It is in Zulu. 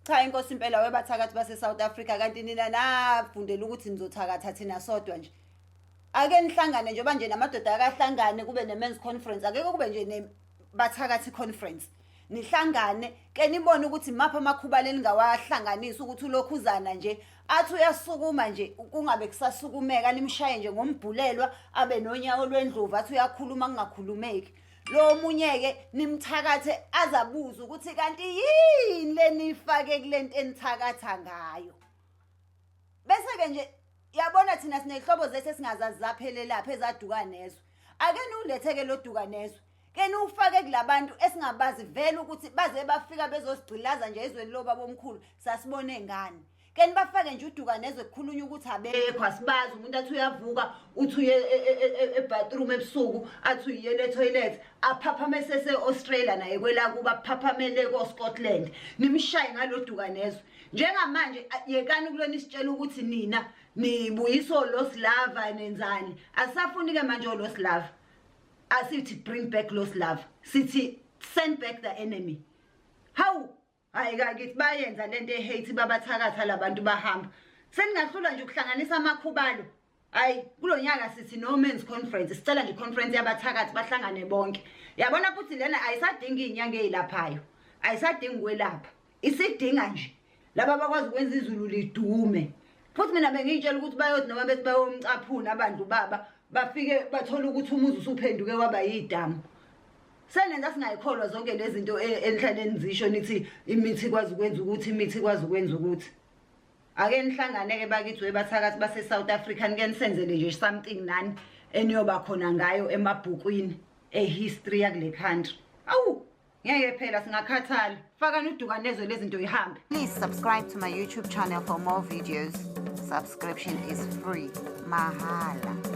cha inkosi impela webathakathi base South Africa kanti nina nafundela ukuthi nizothakatha thina sodwa nje. Ake nihlangane njengoba nje namadoda akahlangane kube ne-men's conference akeke kube nje nebathakathi conference. Nihlangane ke nibone ukuthi mapha amakhuba leningawahlanganisa ukuthi ulokhuzana nje athi uyasukuma nje kungabe kusasukumeka nimshaye nje ngombhulelwa abe nonyawo lwendlovu athi uyakhuluma kungakhulumeki. Lo munye ke nimthakathe azabuza ukuthi kanti yini lenifake kulento enithakatha ngayo. Bese ke nje yabona thina sinehlobo zethu esingazazi zaphele lapha ezaduka nezwe. Ake niuletheke lo duka nezwe. Ke niufake kulabantu esingabazi vele ukuthi baze bafika bezosigcilaza nje ezweni lobaba omkhulu sasibone ngani. Ke nibafake nje uduka nezwe kukhulunywa ukuthi abekho asibazi umuntu athi uyavuka uthi uye ebathroom ebusuku athi uyele etoilet aphaphame sese Australia naye kwela kuba phaphamele ko Scotland nimshaye ngaloduka nezwe. Njengamanje yekani kulona isitshela ukuthi nina nibuyiso loslava nenzani asafuni ke manje loslava asithi bring back lost love sithi send back the enemy. How hayi kakithi bayenza lento ehate babathakatha labantu bahamba seningahlula nje ukuhlanganisa amakhubalo. Hayi kulonyaka sithi no men's conference sicela nje conference yabathakathi bahlangane bonke. Yabona futhi lena ayisadingi inyanga ezilaphayo ayisadingi kwelapha isidinga nje laba bakwazi ukwenza izulu lidume. Futhi mina bengitshela ukuthi bayothi noma bethi bayomcaphuna abantu baba bafike bathola ukuthi umuzi usuphenduke waba yidamu. Senenza singayikholwa zonke lezi zinto enhlaneni nizisho nithi imithi kwazi ukwenza ukuthi imithi kwazi ukwenza ukuthi. Ake nihlangane ke bakithi webathakathi base South Africa nike nisenzele nje something nani eniyoba khona ngayo emabhukwini ehistory yakule country. Awu ngeke phela singakhathala faka nuduka nezwe lezi zinto ihambe. Please subscribe to my YouTube channel for more videos. Subscription is free. Mahala.